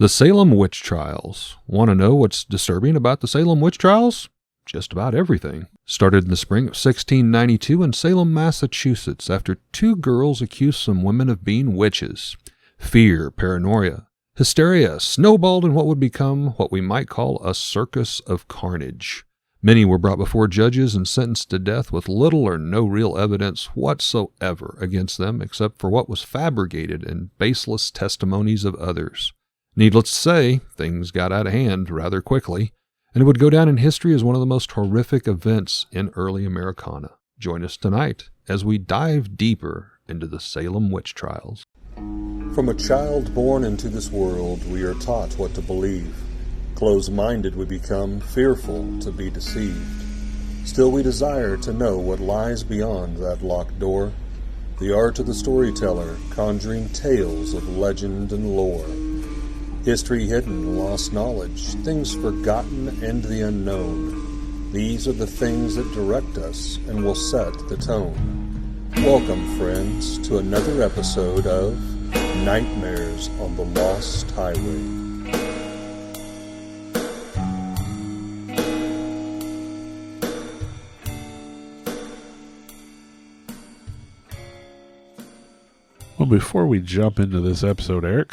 The Salem Witch Trials. Want to know what's disturbing about the Salem Witch Trials? Just about everything. Started in the spring of 1692 in Salem, Massachusetts, after two girls accused some women of being witches. Fear, paranoia, hysteria snowballed in what would become what we might call a circus of carnage. Many were brought before judges and sentenced to death with little or no real evidence whatsoever against them except for what was fabricated and baseless testimonies of others. Needless to say, things got out of hand rather quickly, and it would go down in history as one of the most horrific events in early Americana. Join us tonight as we dive deeper into the Salem Witch Trials. From a child born into this world, we are taught what to believe. Closed-minded we become, fearful to be deceived. Still we desire to know what lies beyond that locked door. The art of the storyteller, conjuring tales of legend and lore. History hidden, lost knowledge, things forgotten and the unknown. These are the things that direct us and will set the tone. Welcome, friends, to another episode of Nightmares on the Lost Highway. Well, before we jump into this episode, Eric,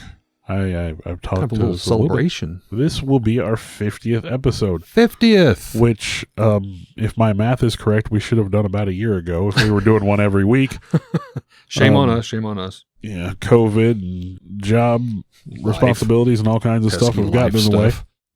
I've talked a little celebration. This will be our 50th episode. 50th! Which, if my math is correct, we should have done about a year ago if we were doing one every week. Shame on us. Yeah, COVID and job responsibilities and all kinds of stuff have gotten in the way.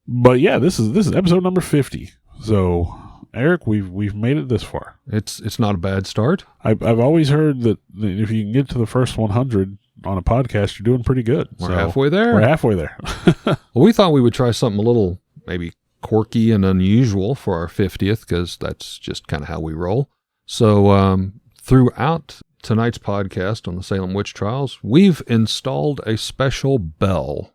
But yeah, this is episode number 50. So, Eric, we've made it this far. It's not a bad start. I've always heard that if you can get to the first 100 on a podcast, you're doing pretty good. We're halfway there. We're halfway there. Well, we thought we would try something a little maybe quirky and unusual for our 50th because that's just kind of how we roll. So throughout tonight's podcast on the Salem Witch Trials, we've installed a special bell.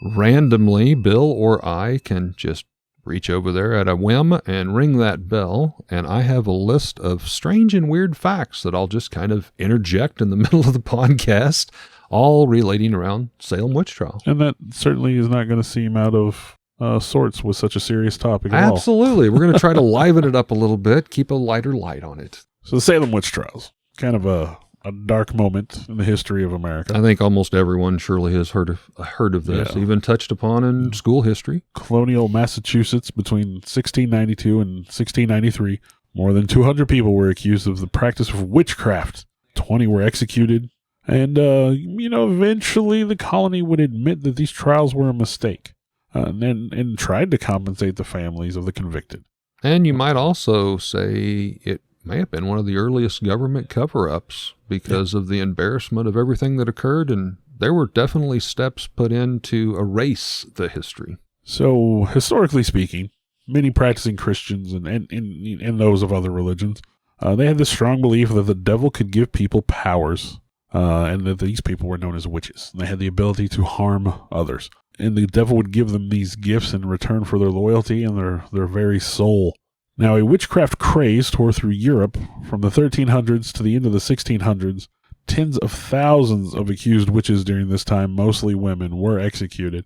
Randomly, Bill or I can just reach over there at a whim and ring that bell, and I have a list of strange and weird facts that I'll just kind of interject in the middle of the podcast, all relating around Salem Witch Trials. And that certainly is not going to seem out of sorts with such a serious topic at all. Absolutely. We're going to try to liven it up a little bit, keep a lighter light on it. So the Salem Witch Trials, kind of a dark moment in the history of America. I think almost everyone surely has heard of this, even touched upon in school history. Colonial Massachusetts between 1692 and 1693, more than 200 people were accused of the practice of witchcraft. 20 were executed. And, eventually the colony would admit that these trials were a mistake and tried to compensate the families of the convicted. And you might also say it may have been one of the earliest government cover-ups because of the embarrassment of everything that occurred, and there were definitely steps put in to erase the history. So, historically speaking, many practicing Christians and those of other religions, they had this strong belief that the devil could give people powers, and that these people were known as witches. They had the ability to harm others, and the devil would give them these gifts in return for their loyalty and their very soul. Now, a witchcraft craze tore through Europe from the 1300s to the end of the 1600s. Tens of thousands of accused witches during this time, mostly women, were executed.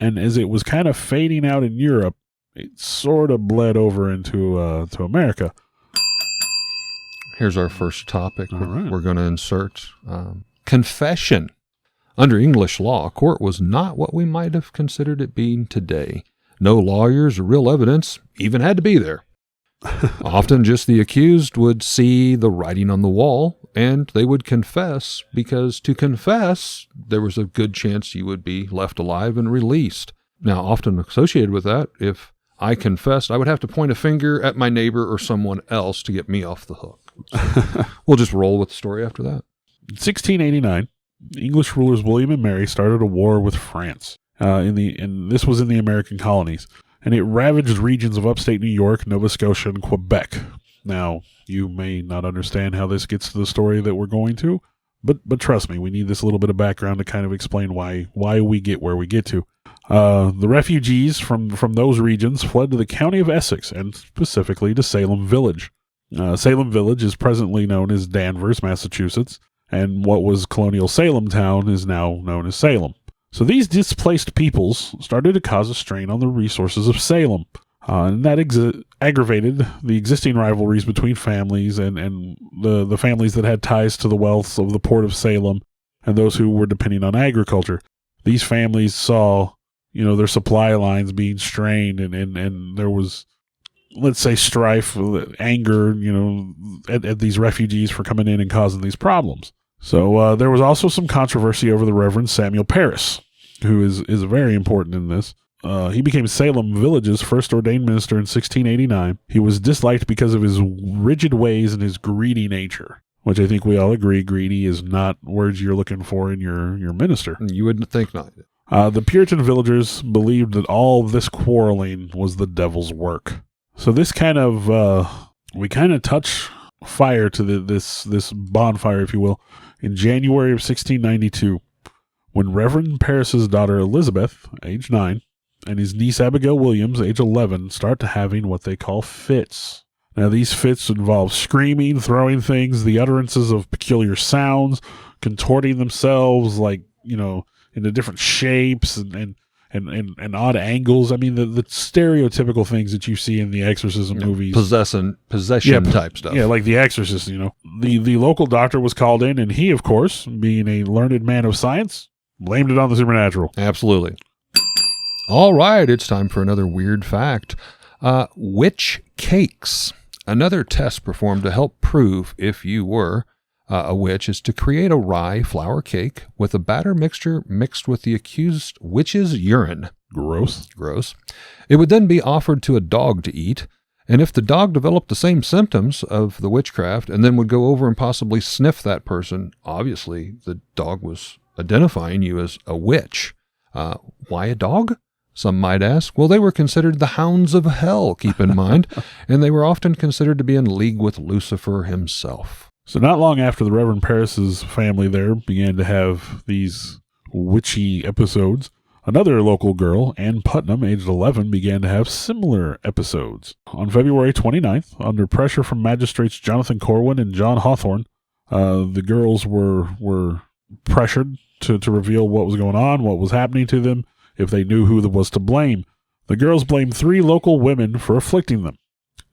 And as it was kind of fading out in Europe, it sort of bled over into to America. Here's our first topic right. We're going to insert. Confession. Under English law, court was not what we might have considered it being today. No lawyers or real evidence even had to be there. Often just the accused would see the writing on the wall, and they would confess, because to confess, there was a good chance you would be left alive and released. Now, often associated with that, if I confessed, I would have to point a finger at my neighbor or someone else to get me off the hook. So we'll just roll with the story after that. In 1689, English rulers William and Mary started a war with France. And this was in the American colonies. And it ravaged regions of upstate New York, Nova Scotia, and Quebec. Now, you may not understand how this gets to the story that we're going to, but trust me, we need this little bit of background to kind of explain why we get where we get to. The refugees from those regions fled to the county of Essex, and specifically to Salem Village. Salem Village is presently known as Danvers, Massachusetts, and what was colonial Salem town is now known as Salem. So these displaced peoples started to cause a strain on the resources of Salem. And that aggravated the existing rivalries between families and the families that had ties to the wealth of the port of Salem and those who were depending on agriculture. These families saw, their supply lines being strained and there was, let's say, strife, anger, at these refugees for coming in and causing these problems. So there was also some controversy over the Reverend Samuel Parris, who is very important in this. He became Salem Village's first ordained minister in 1689. He was disliked because of his rigid ways and his greedy nature, which I think we all agree greedy is not words you're looking for in your minister. You wouldn't think not. The Puritan villagers believed that all this quarreling was the devil's work. So this kind of, we kind of touch fire to this bonfire, if you will, in January of 1692, when Reverend Parris's daughter Elizabeth, age 9, and his niece Abigail Williams, age 11, start to having what they call fits. Now, these fits involve screaming, throwing things, the utterances of peculiar sounds, contorting themselves into different shapes and odd angles. I mean, the stereotypical things that you see in the exorcism movies. Possession type stuff. Yeah, like The Exorcist, The local doctor was called in, and he, of course, being a learned man of science, blamed it on the supernatural. Absolutely. All right, it's time for another weird fact. Witch cakes. Another test performed to help prove if you were a witch is to create a rye flour cake with a batter mixture mixed with the accused witch's urine. Gross. It would then be offered to a dog to eat, and if the dog developed the same symptoms of the witchcraft and then would go over and possibly sniff that person, obviously the dog was identifying you as a witch. Why a dog? Some might ask. Well, they were considered the hounds of hell, keep in mind, and they were often considered to be in league with Lucifer himself. So not long after the Reverend Parris's family there began to have these witchy episodes, another local girl, Ann Putnam, aged 11, began to have similar episodes. On February 29th, under pressure from magistrates Jonathan Corwin and John Hawthorne, the girls were pressured to reveal what was going on, what was happening to them, if they knew who was to blame. The girls blamed 3 local women for afflicting them.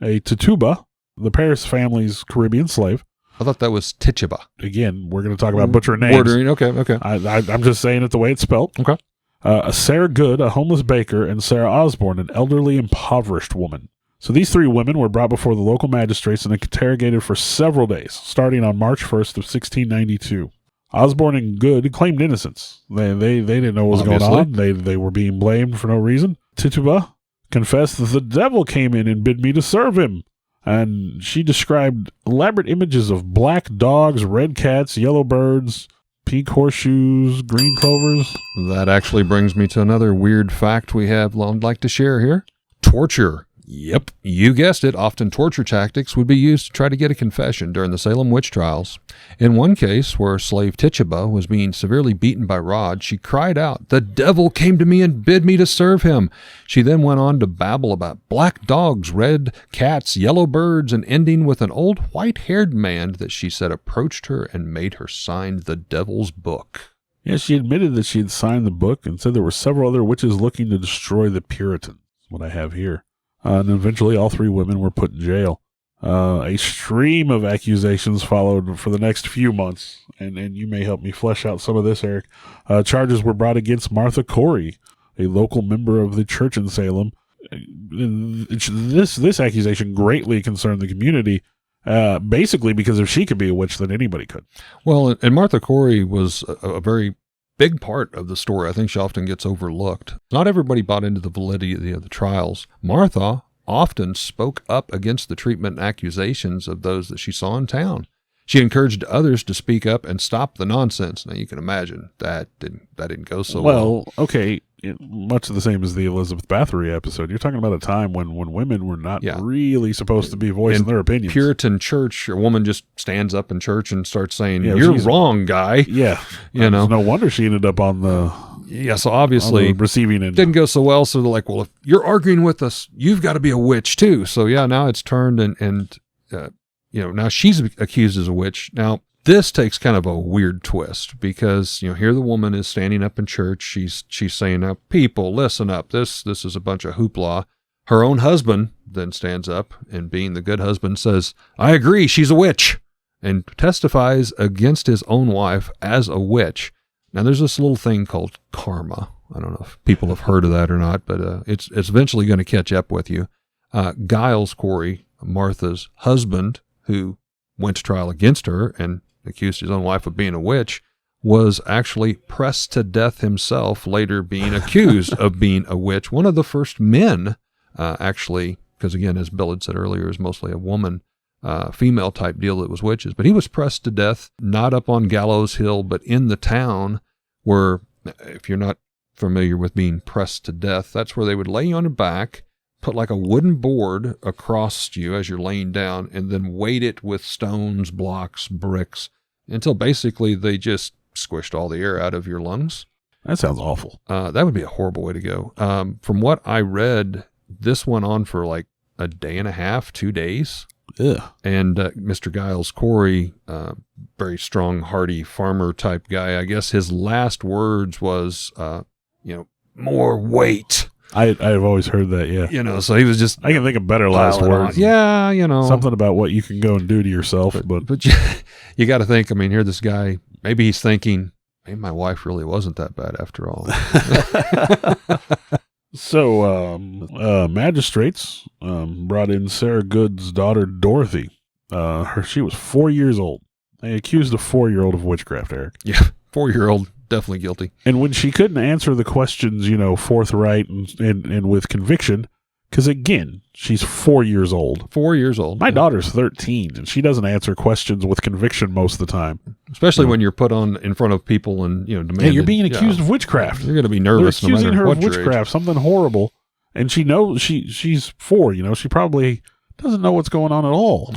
A Tituba, the Parris family's Caribbean slave. I thought that was Tituba. Again, we're going to talk about butchering names. Bordering, okay. I'm just saying it the way it's spelled. Okay. Sarah Good, a homeless baker, and Sarah Osborne, an elderly, impoverished woman. So these 3 women were brought before the local magistrates and interrogated for several days, starting on March 1st of 1692. Osborne and Good claimed innocence. They didn't know what was going on. They were being blamed for no reason. Tituba confessed that the devil came in and bid me to serve him. And she described elaborate images of black dogs, red cats, yellow birds, pink horseshoes, green clovers. That actually brings me to another weird fact I'd like to share here. Torture. Yep, you guessed it. Often torture tactics would be used to try to get a confession during the Salem Witch Trials. In one case, where slave Tituba was being severely beaten by rods, she cried out, "The devil came to me and bid me to serve him." She then went on to babble about black dogs, red cats, yellow birds, and ending with an old white-haired man that she said approached her and made her sign the devil's book. Yes, she admitted that she had signed the book and said there were several other witches looking to destroy the Puritans, what I have here. And eventually all 3 women were put in jail. A stream of accusations followed for the next few months, and you may help me flesh out some of this, Eric. Charges were brought against Martha Corey, a local member of the church in Salem. This accusation greatly concerned the community, basically because if she could be a witch, then anybody could. Well, and Martha Corey was a very big part of the story. I think she often gets overlooked. Not everybody bought into the validity of the trials. Martha often spoke up against the treatment and accusations of those that she saw in town. She encouraged others to speak up and stop the nonsense. Now you can imagine that didn't go so well. Well, okay, much the same as the Elizabeth Bathory episode. You're talking about a time when women were not really supposed to be voicing their opinions. Puritan church, a woman just stands up in church and starts saying, "You're wrong, guy." Yeah, no wonder she ended up on the so obviously receiving end. Didn't go so well. So they're like, "Well, if you're arguing with us, you've got to be a witch too." So now it's turned and now she's accused as a witch. Now This takes kind of a weird twist because, here the woman is standing up in church. She's saying, now, people, listen up. This is a bunch of hoopla. Her own husband then stands up and, being the good husband, says, I agree, she's a witch, and testifies against his own wife as a witch. Now, there's this little thing called karma. I don't know if people have heard of that or not, but it's eventually going to catch up with you. Giles Corey, Martha's husband, who went to trial against her and accused his own wife of being a witch, was actually pressed to death himself, later being accused of being a witch. One of the first men, actually, because again, as Bill had said earlier, it was mostly a woman, female type deal that was witches. But he was pressed to death, not up on Gallows Hill, but in the town where, if you're not familiar with being pressed to death, that's where they would lay you on your back, put like a wooden board across you as you're laying down, and then weight it with stones, blocks, bricks, until basically they just squished all the air out of your lungs. That sounds awful. That would be a horrible way to go. From what I read, this went on for like a day and a half, 2 days. Ugh. And Mr. Giles Corey, very strong, hardy farmer type guy, I guess his last words was, more weight. I've always heard that, yeah. So he was just... I can think of better last words. Yeah, Something about what you can go and do to yourself. But you got to think, here this guy, maybe he's thinking, maybe my wife really wasn't that bad after all. So, magistrates brought in Sarah Good's daughter, Dorothy. She was 4 years old. They accused a 4-year-old of witchcraft, Eric. Yeah, 4-year-old, definitely guilty. And when she couldn't answer the questions, forthright and with conviction, because again, she's 4 years old. 4 years old. My daughter's 13, and she doesn't answer questions with conviction most of the time. Especially when you're put on in front of people and, demanded. Yeah, you're being accused of witchcraft. You're going to be nervous. They're accusing no matter her what of witchcraft, something horrible, and she knows she's 4. She probably doesn't know what's going on at all.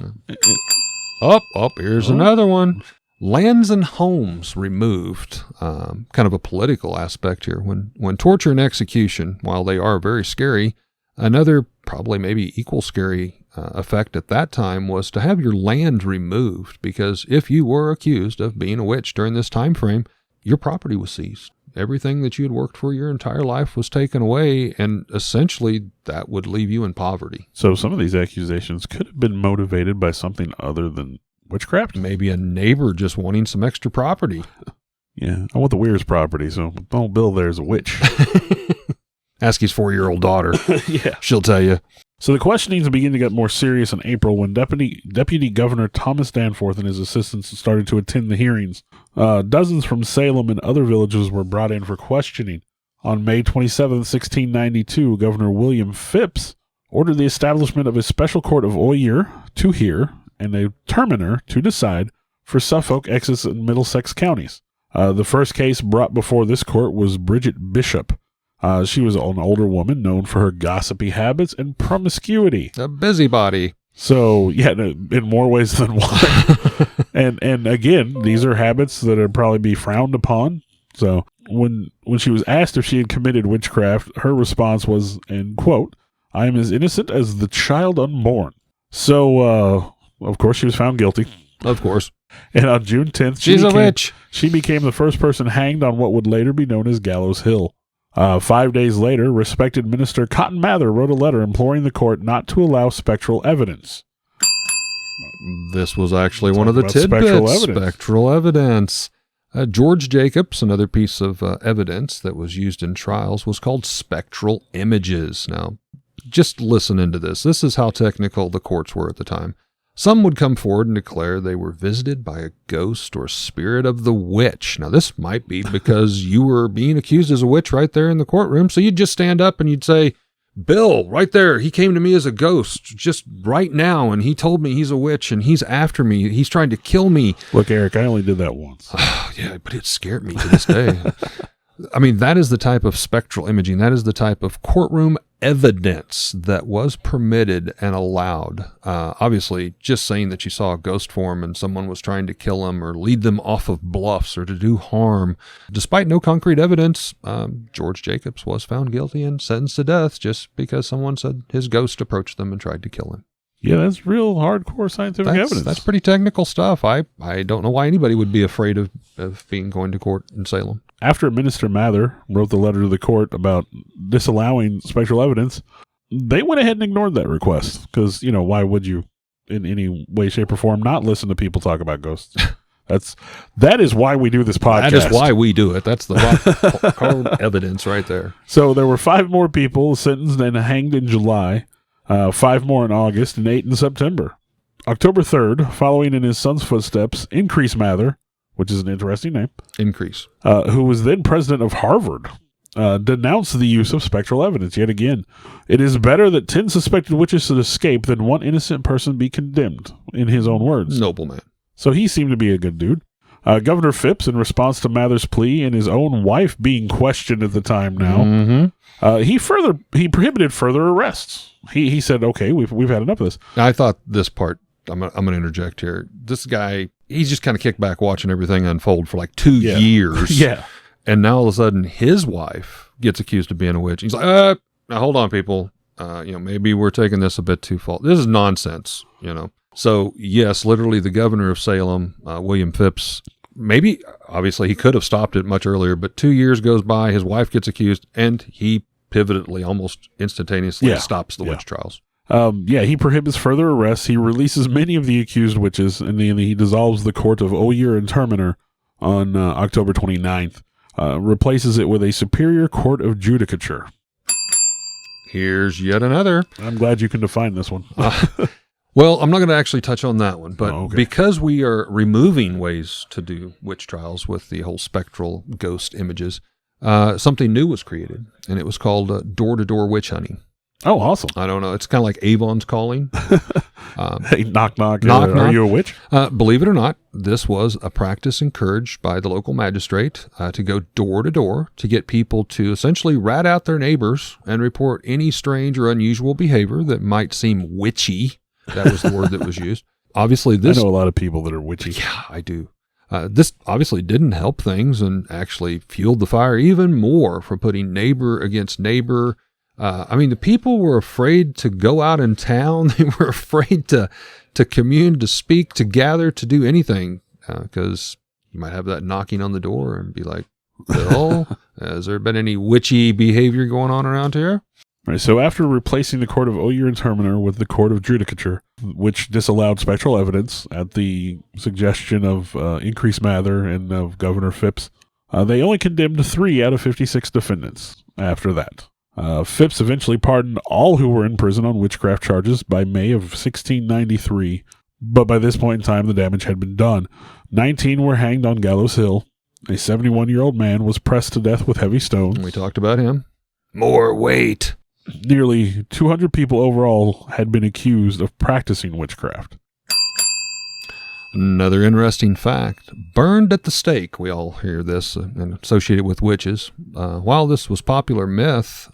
Here's another one. Lands and homes removed. Kind of a political aspect here. When torture and execution, while they are very scary, another probably maybe equal scary effect at that time was to have your land removed, because if you were accused of being a witch during this time frame, your property was seized. Everything that you had worked for your entire life was taken away, and essentially that would leave you in poverty. So some of these accusations could have been motivated by something other than witchcraft? Maybe a neighbor just wanting some extra property. Yeah, I want the Weir's property, so don't Bill there's a witch. Ask his 4-year-old daughter. Yeah. She'll tell you. So the questionings began to get more serious in April when Deputy Governor Thomas Danforth and his assistants started to attend the hearings. Dozens from Salem and other villages were brought in for questioning. On May 27, 1692, Governor William Phipps ordered the establishment of a special court of oyer to hear and a terminer to decide for Suffolk, Essex, and Middlesex counties. The first case brought before this court was Bridget Bishop. She was an older woman known for her gossipy habits and promiscuity. A busybody. So, yeah, in more ways than one. and again, these are habits that would probably be frowned upon. So when she was asked if she had committed witchcraft, her response was, and quote, "I am as innocent as the child unborn." So, of course, she was found guilty. Of course. And on June 10th, she's a witch. She became the first person hanged on what would later be known as Gallows Hill. 5 days later, respected Minister Cotton Mather wrote a letter imploring the court not to allow spectral evidence. This was actually one of the tidbits. Spectral evidence. George Jacobs, another piece of evidence that was used in trials, was called spectral images. Now, just listen into this. This is how technical the courts were at the time. Some would come forward and declare they were visited by a ghost or spirit of the witch. Now, this might be because you were being accused as a witch right there in the courtroom, so you'd just stand up and you'd say, "Bill, right there, he came to me as a ghost just right now, and he told me he's a witch, and he's after me. He's trying to kill me." Look, Eric, I only did that once. Yeah, but it scared me to this day. That is the type of spectral imaging. That is the type of courtroom evidence that was permitted and allowed. Obviously, just saying that you saw a ghost form and someone was trying to kill him or lead them off of bluffs or to do harm. Despite no concrete evidence, George Jacobs was found guilty and sentenced to death just because someone said his ghost approached them and tried to kill him. Yeah, that's real hardcore scientific evidence. That's pretty technical stuff. I don't know why anybody would be afraid of being going to court in Salem. After Minister Mather wrote the letter to the court about disallowing spectral evidence, they went ahead and ignored that request because, why would you in any way, shape, or form not listen to people talk about ghosts? That is why we do this podcast. That is why we do it. That's the hard evidence right there. So there were 5 more people sentenced and hanged in July, 5 more in August, and 8 in September. October 3rd, following in his son's footsteps, Increase Mather, which is an interesting name. Increase. Who was then president of Harvard, denounced the use of spectral evidence yet again. It is better that 10 suspected witches should escape than one innocent person be condemned, in his own words. Noble man. So he seemed to be a good dude. Governor Phipps, in response to Mather's plea and his own wife being questioned at the time now, he prohibited further arrests. He said, okay, we've had enough of this. I thought this part, I'm going to interject here. This guy, he's just kind of kicked back watching everything unfold for like 2 years. Yeah. And now all of a sudden his wife gets accused of being a witch. He's like, now hold on, people. Maybe we're taking this a bit too far. This is nonsense, So, yes, literally the governor of Salem, William Phipps, maybe, obviously, he could have stopped it much earlier, but 2 years goes by, his wife gets accused, and he pivotally, almost instantaneously stops the witch trials. He prohibits further arrests. He releases many of the accused witches, and then he dissolves the court of Oyer and Terminer on October 29th, replaces it with a superior court of judicature. Here's yet another. I'm glad you can define this one. Well, I'm not going to actually touch on that one, but because we are removing ways to do witch trials with the whole spectral ghost images, something new was created, and it was called door-to-door witch hunting. Oh, awesome. I don't know. It's kind of like Avon's calling. Hey, knock, knock. Knock, Are knock. you a witch? Believe it or not, this was a practice encouraged by the local magistrate to go door to door to get people to essentially rat out their neighbors and report any strange or unusual behavior that might seem witchy. That was the word that was used. Obviously, I know a lot of people that are witchy. Yeah, I do. This obviously didn't help things and actually fueled the fire even more for putting neighbor against neighbor. The people were afraid to go out in town. They were afraid to commune, to speak, to gather, to do anything, because you might have that knocking on the door and be like, Bill, has there been any witchy behavior going on around here? Right, so after replacing the court of Oyer and Terminer with the court of judicature, which disallowed spectral evidence at the suggestion of Increase Mather and of Governor Phipps, they only condemned 3 out of 56 defendants after that. Phipps eventually pardoned all who were in prison on witchcraft charges by May of 1693, but by this point in time, the damage had been done. 19 were hanged on Gallows Hill. A 71-year-old man was pressed to death with heavy stones. We talked about him. More weight. Nearly 200 people overall had been accused of practicing witchcraft. Another interesting fact, burned at the stake. We all hear this and associate it with witches. While this was popular myth,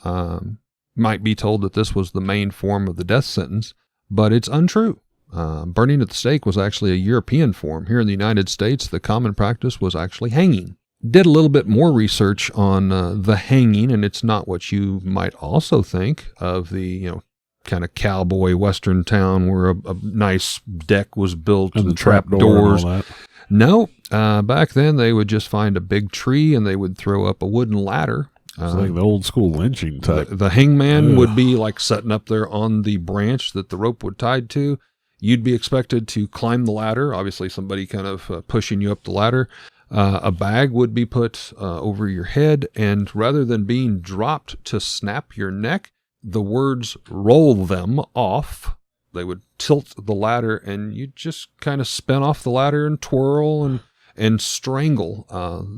might be told that this was the main form of the death sentence, but it's untrue. Burning at the stake was actually a European form. Here in the United States, the common practice was actually hanging. Did a little bit more research on the hanging, and it's not what you might also think of the, kind of cowboy western town where a nice deck was built and the trap doors. And all that. No, back then they would just find a big tree and they would throw up a wooden ladder. It's like the old school lynching type. The hangman would be like sitting up there on the branch that the rope would tied to. You'd be expected to climb the ladder, obviously somebody kind of pushing you up the ladder. A bag would be put over your head, and rather than being dropped to snap your neck, the words roll them off. They would tilt the ladder, and you just kind of spin off the ladder and twirl and strangle.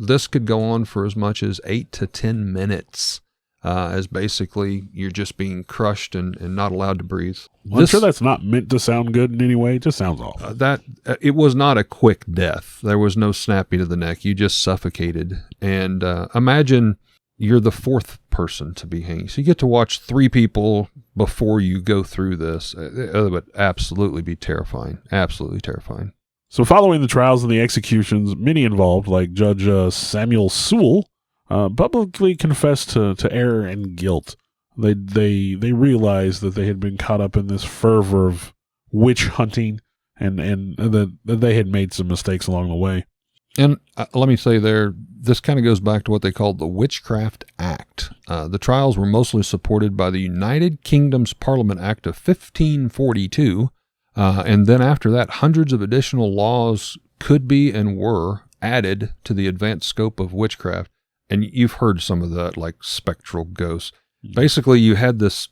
This could go on for as much as 8 to 10 minutes, as basically you're just being crushed and not allowed to breathe. Well, I'm sure that's not meant to sound good in any way. It just sounds awful. It was not a quick death. There was no snapping of the neck. You just suffocated. And imagine you're the 4th person to be hanged. So you get to watch 3 people before you go through this. It would absolutely be terrifying. Absolutely terrifying. So following the trials and the executions, many involved, like Judge Samuel Sewell, publicly confessed to error and guilt. They realized that they had been caught up in this fervor of witch hunting, and that they had made some mistakes along the way. And let me say this kind of goes back to what they called the Witchcraft Act. The trials were mostly supported by the United Kingdom's Parliament Act of 1542. And then after that, hundreds of additional laws could be and were added to the advanced scope of witchcraft. And you've heard some of that, like spectral ghosts. Basically, you had this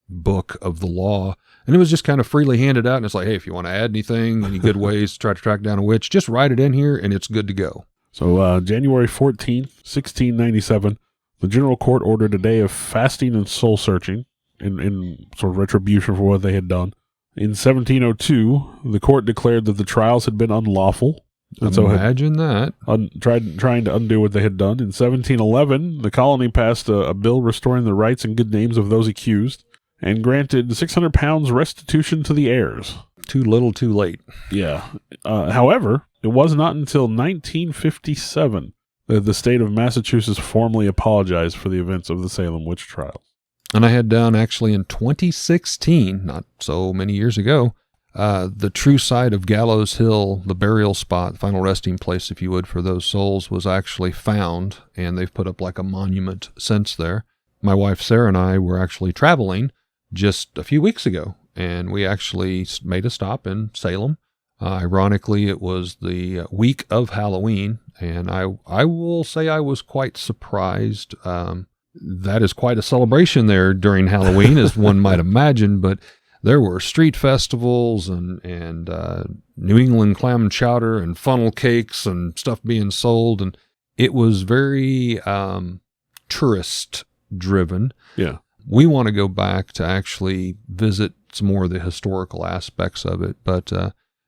book of the law, and it was just kind of freely handed out. And it's like, hey, if you want to add anything, any good ways to try to track down a witch, just write it in here, and it's good to go. So January 14th, 1697, the General Court ordered a day of fasting and soul searching in sort of retribution for what they had done. In 1702, the court declared that the trials had been unlawful. And Imagine that. Trying to undo what they had done. In 1711, the colony passed a bill restoring the rights and good names of those accused and granted £600 restitution to the heirs. Too little, too late. Yeah. However, it was not until 1957 that the state of Massachusetts formally apologized for the events of the Salem Witch Trials. And I had down actually in 2016, not so many years ago, the true site of Gallows Hill, the burial spot, the final resting place, if you would, for those souls, was actually found, and they've put up like a monument since there. My wife Sarah and I were actually traveling just a few weeks ago, and we actually made a stop in Salem. Ironically, it was the week of Halloween, and I will say I was quite surprised. That is quite a celebration there during Halloween, as one might imagine, but there were street festivals and New England clam chowder and funnel cakes and stuff being sold, and it was very tourist driven. Yeah. We want to go back to actually visit some more of the historical aspects of it, but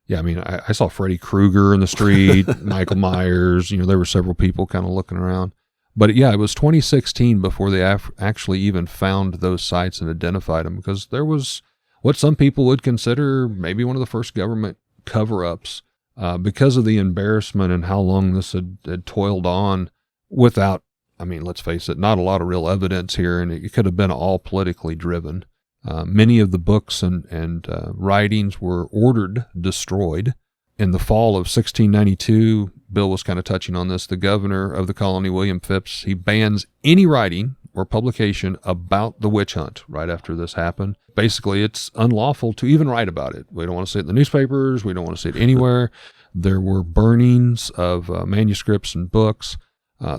yeah, I mean, I saw Freddy Krueger in the street, Michael Myers, there were several people kind of looking around. But yeah, it was 2016 before they actually even found those sites and identified them, because there was what some people would consider maybe one of the first government cover-ups because of the embarrassment and how long this had toiled on without, I mean, let's face it, not a lot of real evidence here, and it could have been all politically driven. Many of the books and writings were ordered destroyed. In the fall of 1692, Bill was kind of touching on this, the governor of the colony, William Phipps, he bans any writing or publication about the witch hunt right after this happened. Basically, it's unlawful to even write about it. We don't want to see it in the newspapers. We don't want to see it anywhere. There were burnings of manuscripts and books.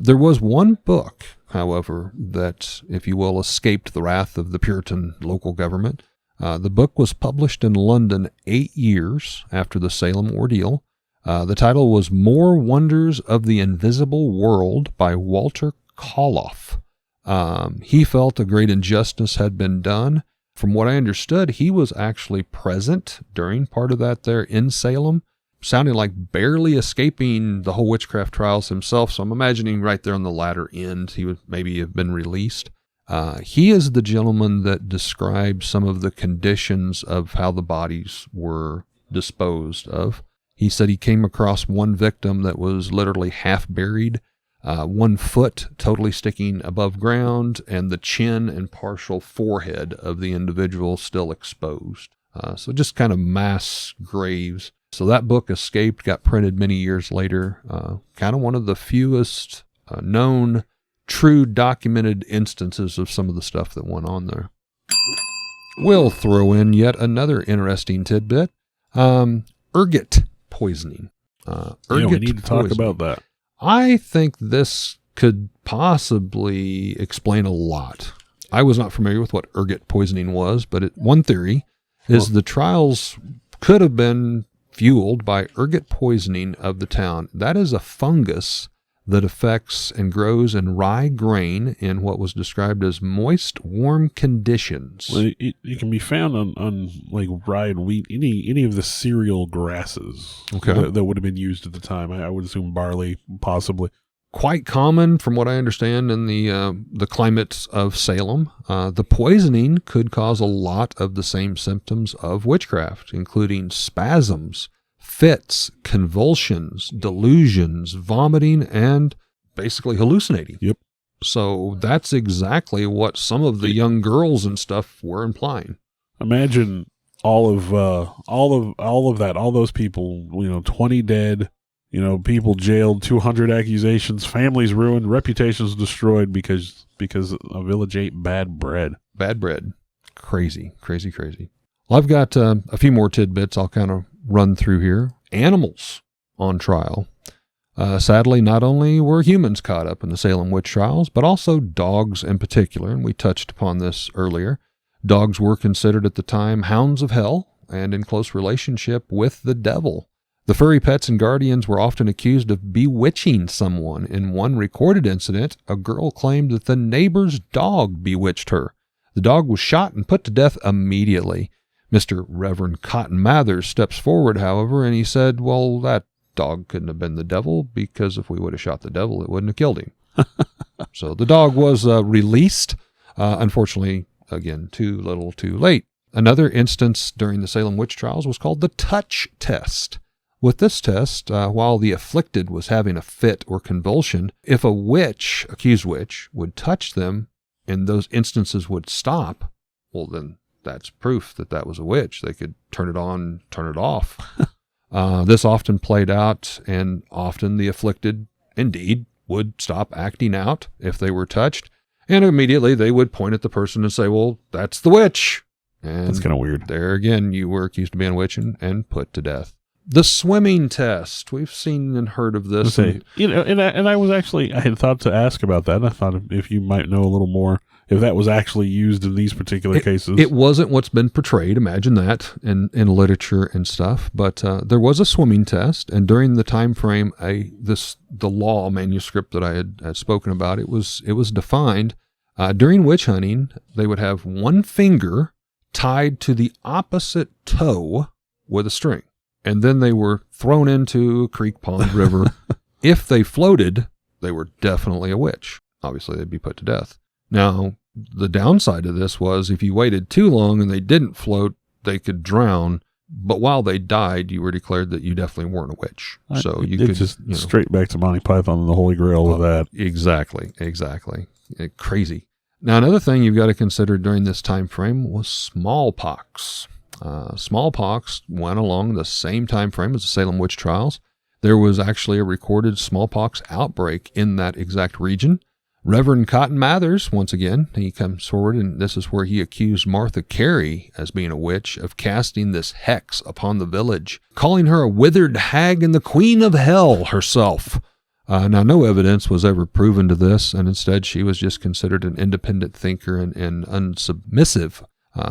There was one book, however, that, if you will, escaped the wrath of the Puritan local government. The book was published in London 8 years after the Salem ordeal. The title was More Wonders of the Invisible World by Walter Koloff. He felt a great injustice had been done. From what I understood, he was actually present during part of that there in Salem, sounding like barely escaping the whole witchcraft trials himself. So I'm imagining right there on the latter end, he would maybe have been released. He is the gentleman that described some of the conditions of how the bodies were disposed of. He said he came across one victim that was literally half buried, 1 foot totally sticking above ground, and the chin and partial forehead of the individual still exposed. So just kind of mass graves. So that book escaped, got printed many years later. Kind of one of the fewest known true documented instances of some of the stuff that went on there. We'll throw in yet another interesting tidbit. Ergot poisoning. We need to talk about that. I think this could possibly explain a lot. I was not familiar with what ergot poisoning was, but one theory is the trials could have been fueled by ergot poisoning of the town. That is a fungus that affects and grows in rye grain in what was described as moist, warm conditions. Well, it can be found on like rye and wheat, any of the cereal grasses that would have been used at the time. I would assume barley, possibly. Quite common, from what I understand, in the climates of Salem. The poisoning could cause a lot of the same symptoms of witchcraft, including spasms, fits, convulsions, delusions, vomiting, and basically hallucinating. Yep. So that's exactly what some of the young girls and stuff were implying. Imagine all of that, all those people, 20 dead, people jailed, 200 accusations, families ruined, reputations destroyed because a village ate bad bread. Bad bread. Crazy. Well, I've got a few more tidbits I'll kind of run through here. Animals on trial. Sadly, not only were humans caught up in the Salem Witch Trials, but also dogs in particular, and we touched upon this earlier. Dogs were considered at the time hounds of hell and in close relationship with the devil. The furry pets and guardians were often accused of bewitching someone. In one recorded incident, a girl claimed that the neighbor's dog bewitched her. The dog was shot and put to death immediately. Mr. Reverend Cotton Mathers steps forward, however, and he said, well, that dog couldn't have been the devil, because if we would have shot the devil, it wouldn't have killed him. So the dog was released. Unfortunately, again, too little, too late. Another instance during the Salem Witch Trials was called the touch test. With this test, while the afflicted was having a fit or convulsion, if a witch, accused witch, would touch them and those instances would stop, well, then that's proof that that was a witch. They could turn it on, turn it off. This often played out, and often the afflicted, indeed, would stop acting out if they were touched, and immediately they would point at the person and say, well, that's the witch. And that's kind of weird. There again, you were accused of being a witch and put to death. The swimming test. We've seen and heard of this. And I had thought to ask about that. I thought if you might know a little more, if that was actually used in these particular cases. It wasn't what's been portrayed. Imagine that in literature and stuff. But there was a swimming test, and during the time frame, the law manuscript that I had spoken about, it was defined. During witch hunting, they would have one finger tied to the opposite toe with a string. And then they were thrown into a creek, pond, river. If they floated, they were definitely a witch. Obviously, they'd be put to death. Now, the downside of this was if you waited too long and they didn't float, they could drown. But while they died, you were declared that you definitely weren't a witch. So you could just straight back to Monty Python and the Holy Grail with that. Exactly. Crazy. Now, another thing you've got to consider during this time frame was smallpox. Smallpox went along the same time frame as the Salem Witch Trials. There was actually a recorded smallpox outbreak in that exact region. Reverend Cotton Mathers, once again, he comes forward, and this is where he accused Martha Carey, as being a witch, of casting this hex upon the village, calling her a withered hag and the queen of hell herself. Now, no evidence was ever proven to this, and instead she was just considered an independent thinker and unsubmissive.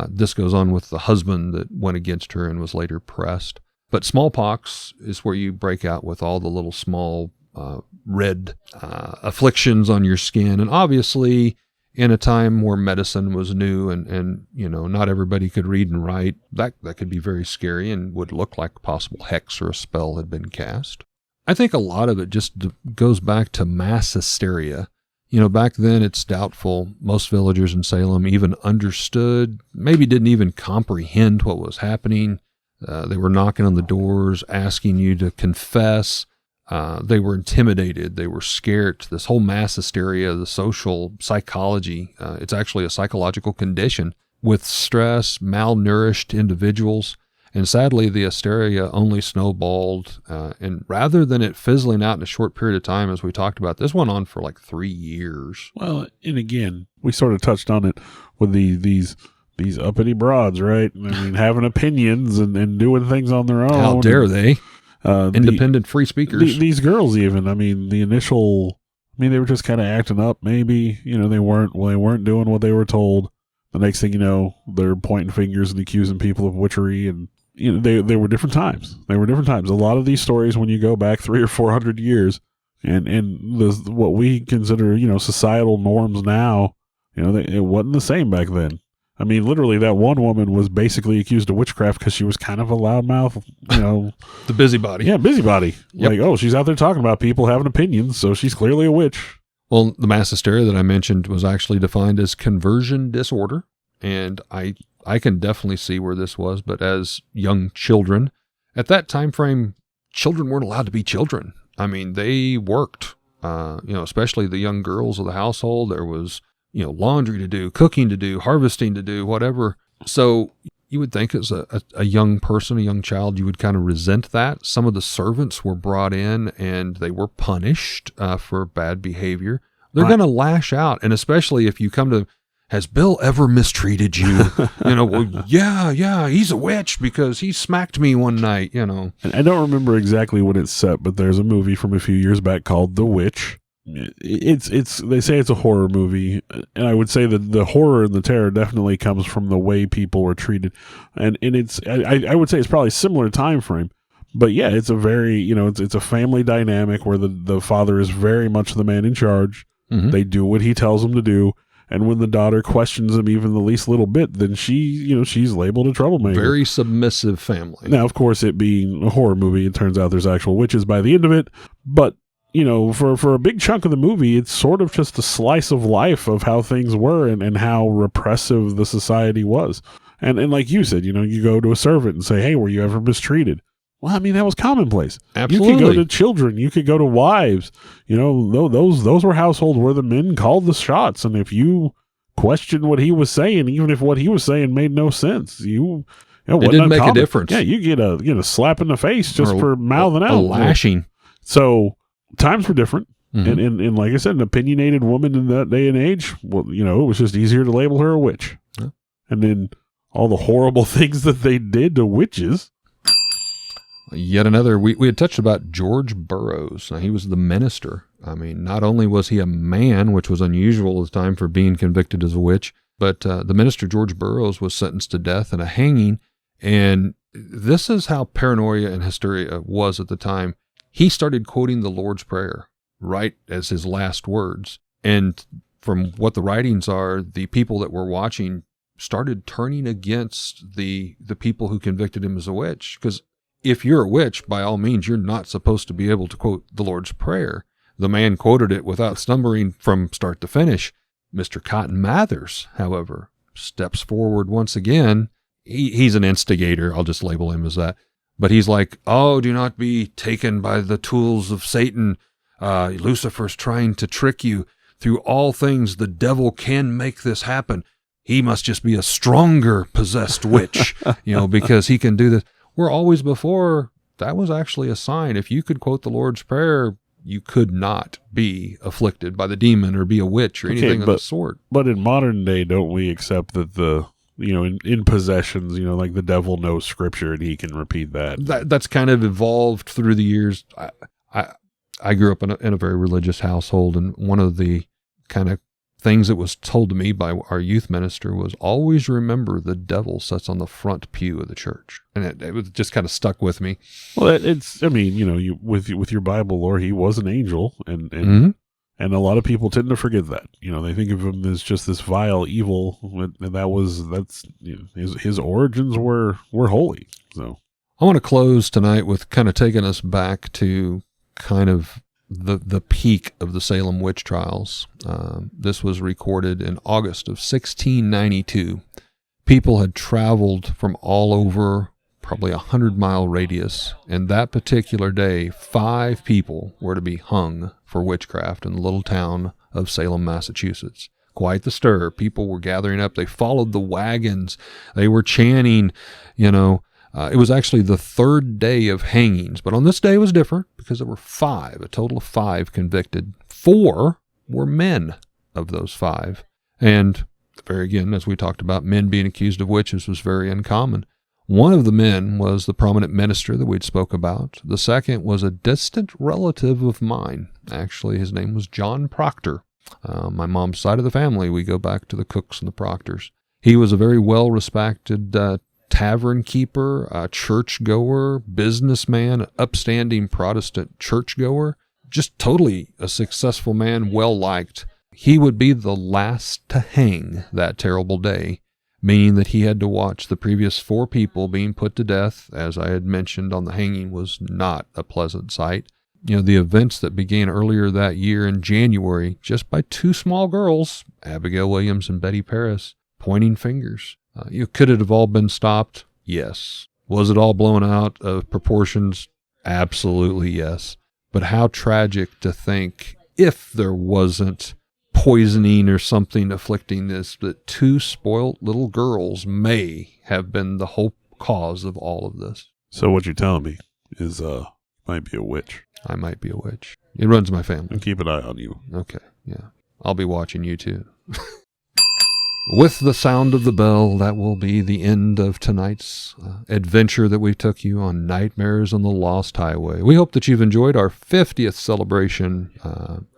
This goes on with the husband that went against her and was later pressed. But smallpox is where you break out with all the little small red afflictions on your skin. And obviously, in a time where medicine was new and not everybody could read and write, that could be very scary and would look like a possible hex or a spell had been cast. I think a lot of it just goes back to mass hysteria. Back then it's doubtful most villagers in Salem even understood, maybe didn't even comprehend what was happening. They were knocking on the doors, asking you to confess. They were intimidated. They were scared. This whole mass hysteria, the social psychology, it's actually a psychological condition with stress, malnourished individuals. And sadly, the hysteria only snowballed, and rather than it fizzling out in a short period of time, as we talked about, this went on for like 3 years. Well, and again, we sort of touched on it with these uppity broads, right? I mean, having opinions and doing things on their own. How dare they? Independent free speakers. These girls even, I mean, they were just kind of acting up, maybe. They weren't doing what they were told. The next thing you know, they're pointing fingers and accusing people of witchery, and they were different times. They were different times. A lot of these stories, when you go back 300 or 400 years, and what we consider societal norms now, it wasn't the same back then. I mean, literally, that one woman was basically accused of witchcraft because she was kind of a loudmouth, The busybody. Yeah, busybody. Yep. Like, she's out there talking about people having opinions, so she's clearly a witch. Well, the mass hysteria that I mentioned was actually defined as conversion disorder, and I can definitely see where this was, but as young children, at that time frame, children weren't allowed to be children. I mean, they worked, especially the young girls of the household. There was, laundry to do, cooking to do, harvesting to do, whatever. So you would think as a young person, a young child, you would kind of resent that. Some of the servants were brought in and they were punished for bad behavior. They're going to lash out. And especially if you come to, has Bill ever mistreated you? Well, yeah, he's a witch because he smacked me one night, And I don't remember exactly when it's set, but there's a movie from a few years back called The Witch. It's they say it's a horror movie, and I would say that the horror and the terror definitely comes from the way people were treated, and it's I would say it's probably a similar time frame, but yeah, it's a very it's a family dynamic where the father is very much the man in charge. Mm-hmm. They do what he tells them to do, and when the daughter questions him even the least little bit, then she's labeled a troublemaker. Very submissive family. Now, of course, it being a horror movie, it turns out there's actual witches by the end of it, but for a big chunk of the movie, it's sort of just a slice of life of how things were and how repressive the society was. And like you said, you go to a servant and say, hey, were you ever mistreated? Well, I mean, that was commonplace. Absolutely. You could go to children. You could go to wives. Those were households where the men called the shots. And if you questioned what he was saying, even if what he was saying made no sense, it didn't make a difference. Yeah, you get a slap in the face just for mouthing out. A lashing. So times were different. Mm-hmm. And like I said, an opinionated woman in that day and age, well, it was just easier to label her a witch. Yeah. And then all the horrible things that they did to witches. Yet another, we had touched about George Burroughs. Now, he was the minister. I mean, not only was he a man, which was unusual at the time for being convicted as a witch, but the minister George Burroughs was sentenced to death and a hanging. And this is how paranoia and hysteria was at the time. He started quoting the Lord's Prayer right as his last words. And from what the writings are, the people that were watching started turning against the people who convicted him as a witch. Because if you're a witch, by all means, you're not supposed to be able to quote the Lord's Prayer. The man quoted it without stumbling from start to finish. Mr. Cotton Mathers, however, steps forward once again. He's an instigator. I'll just label him as that. But he's like, oh, do not be taken by the tools of Satan. Lucifer's trying to trick you. Through all things, the devil can make this happen. He must just be a stronger possessed witch, because he can do this. Where always before, that was actually a sign. If you could quote the Lord's Prayer, you could not be afflicted by the demon or be a witch or anything of the sort. But in modern day, don't we accept that in possessions, like the devil knows scripture and he can repeat that? That's kind of evolved through the years. I grew up in a very religious household, and one of the kind of things that was told to me by our youth minister was always remember the devil sits on the front pew of the church. And it was just kind of stuck with me. Well, with your Bible lore, he was an angel, and mm-hmm. and a lot of people tend to forget that. They think of him as just this vile evil, and his origins were holy. So I want to close tonight with kind of taking us back to kind of the peak of the Salem Witch Trials. This was recorded in August of 1692. People had traveled from all over, probably 100-mile radius, and that particular day, 5 people were to be hung for witchcraft in the little town of Salem, Massachusetts. Quite the stir. People were gathering up. They followed the wagons. They were chanting, it was actually the 3rd day of hangings, but on this day it was different because there were 5, a total of 5 convicted. 4 were men of those 5. And again, as we talked about, men being accused of witches was very uncommon. One of the men was the prominent minister that we'd spoke about. The second was a distant relative of mine. Actually, his name was John Proctor. My mom's side of the family, we go back to the Cooks and the Proctors. He was a very well-respected tavern keeper, a churchgoer, businessman, upstanding Protestant churchgoer, just totally a successful man, well-liked. He would be the last to hang that terrible day, meaning that he had to watch the previous 4 people being put to death. As I had mentioned on the hanging, was not a pleasant sight. The events that began earlier that year in January, just by 2 small girls, Abigail Williams and Betty Paris, pointing fingers. Could it have all been stopped? Yes. Was it all blown out of proportions? Absolutely yes. But how tragic to think if there wasn't poisoning or something afflicting this, that 2 spoiled little girls may have been the whole cause of all of this. So what you're telling me is, might be a witch. I might be a witch. It runs my family. And keep an eye on you. Okay, yeah. I'll be watching you too. With the sound of the bell, that will be the end of tonight's adventure that we took you on Nightmares on the Lost Highway. We hope that you've enjoyed our 50th celebration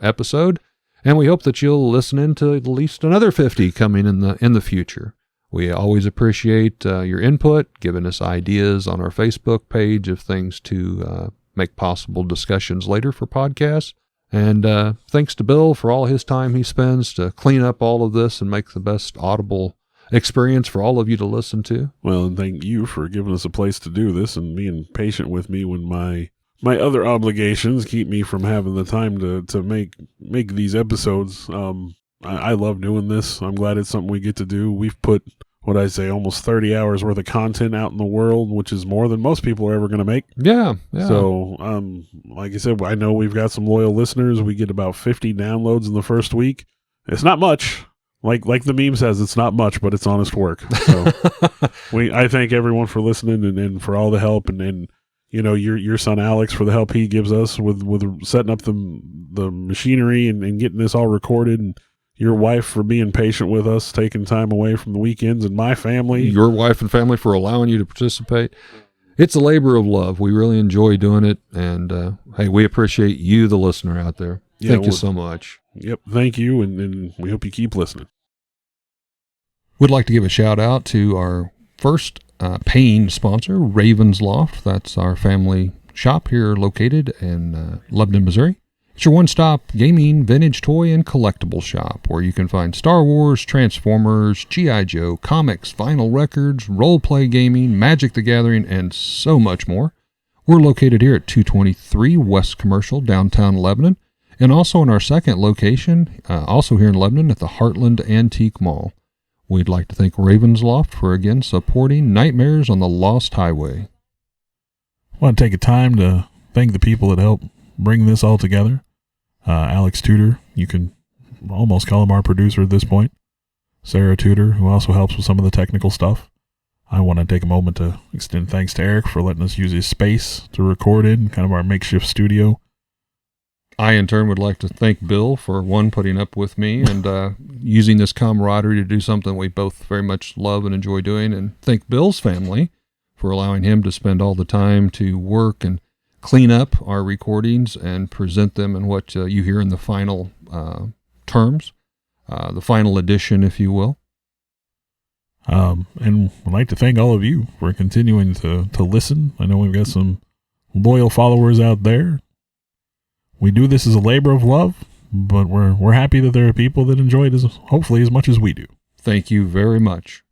episode, and we hope that you'll listen in to at least another 50 coming in the future. We always appreciate your input, giving us ideas on our Facebook page of things to make possible discussions later for podcasts. And thanks to Bill for all his time he spends to clean up all of this and make the best audible experience for all of you to listen to. Well, and thank you for giving us a place to do this and being patient with me when my other obligations keep me from having the time to make these episodes. I love doing this. I'm glad it's something we get to do. We've put, almost 30 hours worth of content out in the world, which is more than most people are ever going to make. Yeah. So, like I said, I know we've got some loyal listeners. We get about 50 downloads in the first week. It's not much. Like the meme says, it's not much, but it's honest work. So I thank everyone for listening and for all the help and your son Alex for the help he gives us with setting up the machinery and getting this all recorded, and your wife for being patient with us, taking time away from the weekends, and my family. Your wife and family for allowing you to participate. It's a labor of love. We really enjoy doing it. And, hey, we appreciate you, the listener out there. Thank you so much. Yep. Thank you. And we hope you keep listening. We'd like to give a shout out to our first paying sponsor, Raven's Loft. That's our family shop here located in Lebanon, Missouri. It's your one-stop gaming, vintage toy, and collectible shop where you can find Star Wars, Transformers, G.I. Joe, comics, vinyl records, role-play gaming, Magic the Gathering, and so much more. We're located here at 223 West Commercial, downtown Lebanon, and also in our second location, also here in Lebanon at the Heartland Antique Mall. We'd like to thank Raven's Loft for again supporting Nightmares on the Lost Highway. I want to take a time to thank the people that helped bring this all together. Alex Tudor, you can almost call him our producer at this point. Sarah Tudor, who also helps with some of the technical stuff. I want to take a moment to extend thanks to Eric for letting us use his space to record in, kind of our makeshift studio. I, in turn, would like to thank Bill for, one, putting up with me and using this camaraderie to do something we both very much love and enjoy doing, and thank Bill's family for allowing him to spend all the time to work and clean up our recordings and present them in what you hear in the final terms, the final edition, if you will. And I'd like to thank all of you for continuing to listen. I know we've got some loyal followers out there. We do this as a labor of love, but we're happy that there are people that enjoy it hopefully as much as we do. Thank you very much.